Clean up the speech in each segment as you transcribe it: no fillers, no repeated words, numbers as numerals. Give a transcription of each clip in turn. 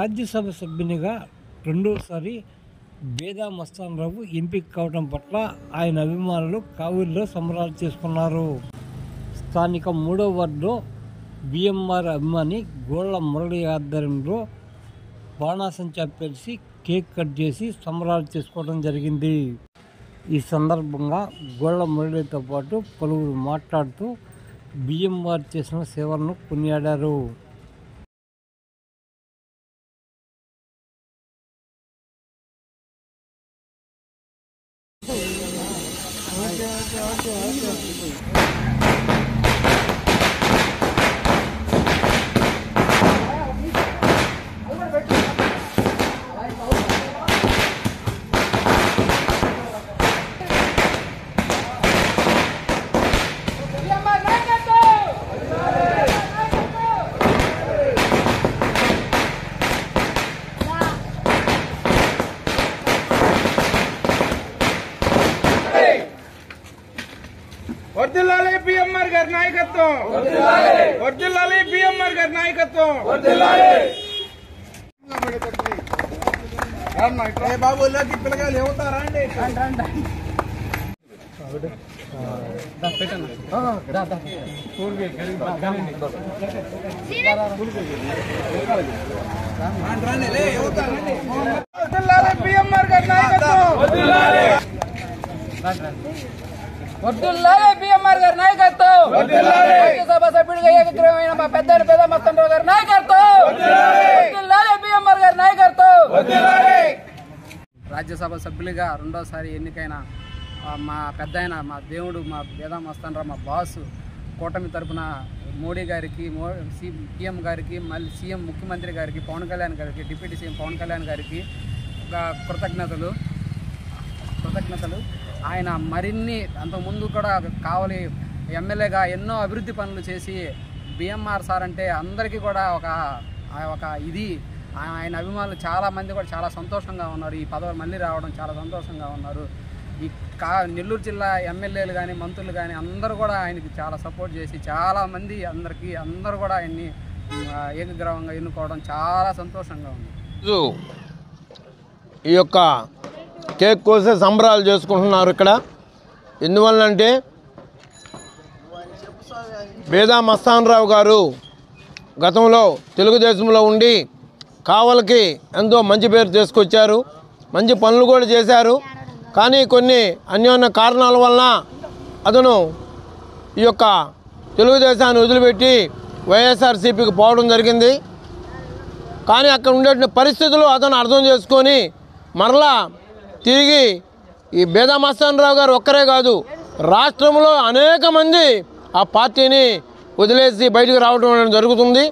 రాజ్యసభ సభ్యునిగా రెండోసారి బేదా మస్తాన్ రావు ఎంపిక కావడం పట్ల ఆయన అభిమానులు కావలిలో సంబరాలు చేసుకున్నారు. స్థానిక 3వ వార్డులో బిఎంఆర్ అభిమాని గోళ్ల మురళి ఆధ్వర్యంలో బాణాసంచా పేల్చి కేక్ కట్ చేసి సంబరాలు చేసుకోవడం జరిగింది. ఈ సందర్భంగా గోళ్ల మురళితో పాటు పలువురు మాట్లాడుతూ బిఎంఆర్ చేసిన సేవలను కొనియాడారు. వర్ధిల్లాలి బిఎంఆర్ గారి నాయకత్వం, వర్ధిల్లాలి బిఎంఆర్ గారి నాయకత్వం. ఏ బాబు పిల్లగాలు ఏమవుతారా అండి? వర్ధిల్లాలి బిఎంఆర్ గారి నాయకత్వం, వర్ధిల్లాలి బిఎంఆర్ గారి నాయకత్వం, రాజ్యసభ సభ్యుడిగా ఏకగ్రీవమైన మా పెద్ద బేదా మస్తాన్ రావు గారి నాయకత్వం, వర్ధిల్లాలి బిఎంఆర్ గారి నాయకత్వం. రాజ్యసభ సభ్యులుగా రెండోసారి ఎన్నికైన మా పెద్దాయన, మా దేవుడు, మా బేదా మస్తాన్ రావు, మా బాసు, కూటమి తరఫున మోడీ గారికి, సీఎం గారికి, మళ్ళీ సీఎం ముఖ్యమంత్రి గారికి, పవన్ కళ్యాణ్ గారికి, డిప్యూటీ సీఎం పవన్ కళ్యాణ్ గారికి కృతజ్ఞతలు. ఆయన మరిన్ని అంతకుముందు కూడా కావలి ఎమ్మెల్యేగా ఎన్నో అభివృద్ధి పనులు చేసి బిఎంఆర్ సార్ అంటే అందరికీ కూడా ఒక ఇది. ఆయన అభిమానులు చాలామంది కూడా చాలా సంతోషంగా ఉన్నారు. ఈ పదవి మళ్ళీ రావడం చాలా సంతోషంగా ఉన్నారు. ఈ నెల్లూరు జిల్లా ఎమ్మెల్యేలు కానీ మంత్రులు కానీ అందరూ కూడా ఆయనకి చాలా సపోర్ట్ చేసి చాలామంది అందరూ కూడా ఆయన్ని ఏకగ్రీవంగా ఎన్నుకోవడం చాలా సంతోషంగా ఉంది. ఈ యొక్క కేక్ కోసే సంబరాలు చేసుకుంటున్నారు ఇక్కడ. ఎందువల్లంటే బేదా మస్తాన్ రావు గారు గతంలో తెలుగుదేశంలో ఉండి కావలికి ఎంతో మంచి పేరు తీసుకొచ్చారు, మంచి పనులు కూడా చేశారు. కానీ కొన్ని అన్యోన్య కారణాల వలన అతను ఈ యొక్క తెలుగుదేశాన్ని వదిలిపెట్టి వైఎస్ఆర్సీపీకి పోవడం జరిగింది. కానీ అక్కడ ఉండే పరిస్థితులు అతను అర్థం చేసుకొని మరలా తిరిగి ఈ బేదా మస్తాన్ రావు గారు ఒక్కరే కాదు, రాష్ట్రంలో అనేక మంది ఆ పార్టీని వదిలేసి బయటకు రావడం జరుగుతుంది.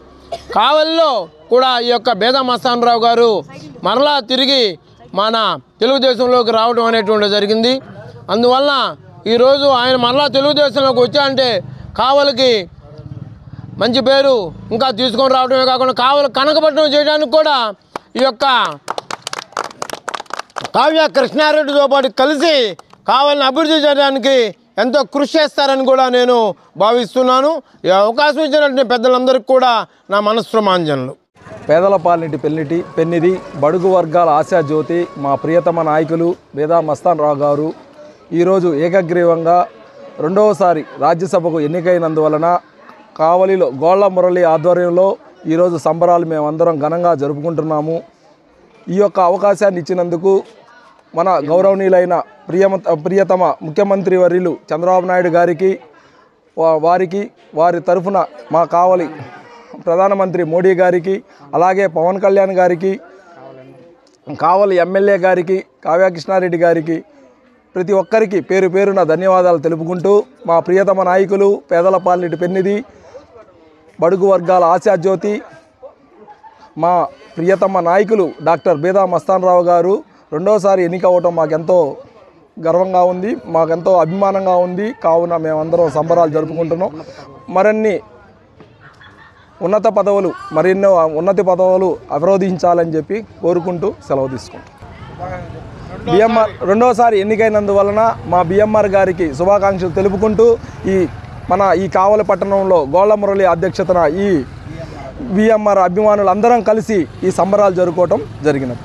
కావలిలో కూడా ఈ యొక్క బేదా మస్తాన్ రావు గారు మరలా తిరిగి మన తెలుగుదేశంలోకి రావడం అనేటువంటి జరిగింది. అందువలన ఈరోజు ఆయన మరలా తెలుగుదేశంలోకి వచ్చారంటే కావలికి మంచి పేరు ఇంకా తీసుకొని రావడమే కాకుండా కావలి కనకపట్నం చేయడానికి కూడా ఈ యొక్క కావ్య కృష్ణారెడ్డితో పాటు కలిసి కావాలని అభివృద్ధి చేయడానికి ఎంతో కృషి చేస్తారని కూడా నేను భావిస్తున్నాను. ఈ అవకాశం ఇచ్చినటువంటి పెద్దలందరికీ కూడా నా మనస్ప్రమాంజనలు. పేదల పాలిటి పెన్నిది, బడుగు వర్గాల ఆశాజ్యోతి, మా ప్రియతమ నాయకులు బేదా మస్తాన్ రావు గారు ఈరోజు ఏకగ్రీవంగా రెండవసారి రాజ్యసభకు ఎన్నికైనందువలన కావలిలో గోళ్ల మురళి ఆధ్వర్యంలో ఈరోజు సంబరాలు మేమందరం ఘనంగా జరుపుకుంటున్నాము. ఈ యొక్క అవకాశాన్ని ఇచ్చినందుకు మన గౌరవనీయులైన ప్రియతమ ముఖ్యమంత్రి వర్యులు చంద్రబాబు నాయుడు గారికి, వారి తరఫున మా కావలి ప్రధానమంత్రి మోడీ గారికి, అలాగే పవన్ కళ్యాణ్ గారికి, కావలి ఎమ్మెల్యే గారికి, కావ్య కృష్ణారెడ్డి గారికి, ప్రతి ఒక్కరికి పేరు పేరున ధన్యవాదాలు తెలుపుకుంటూ మా ప్రియతమ నాయకులు పేదల పాలిటి పెన్నిది, బడుగు వర్గాల ఆశాజ్యోతి, మా ప్రియతమ నాయకులు డాక్టర్ బేదా మస్తాన్ రావు గారు రెండోసారి ఎన్నిక అవ్వటం మాకెంతో గర్వంగా ఉంది, మాకెంతో అభిమానంగా ఉంది. కావున మేమందరం సంబరాలు జరుపుకుంటున్నాం. మరిన్ని ఉన్నత పదవులు అభిరోధించాలని చెప్పి కోరుకుంటూ సెలవు తీసుకుంటాం. బిఎంఆర్ రెండోసారి ఎన్నికైనందువలన మా బిఎంఆర్ గారికి శుభాకాంక్షలు తెలుపుకుంటూ ఈ కావలి పట్టణంలో గోళ్ల మురళి అధ్యక్షతన ఈ విఎంఆర్ అభిమానులు అందరం కలిసి ఈ సంబరాలు జరుపుకోవటం జరిగినది.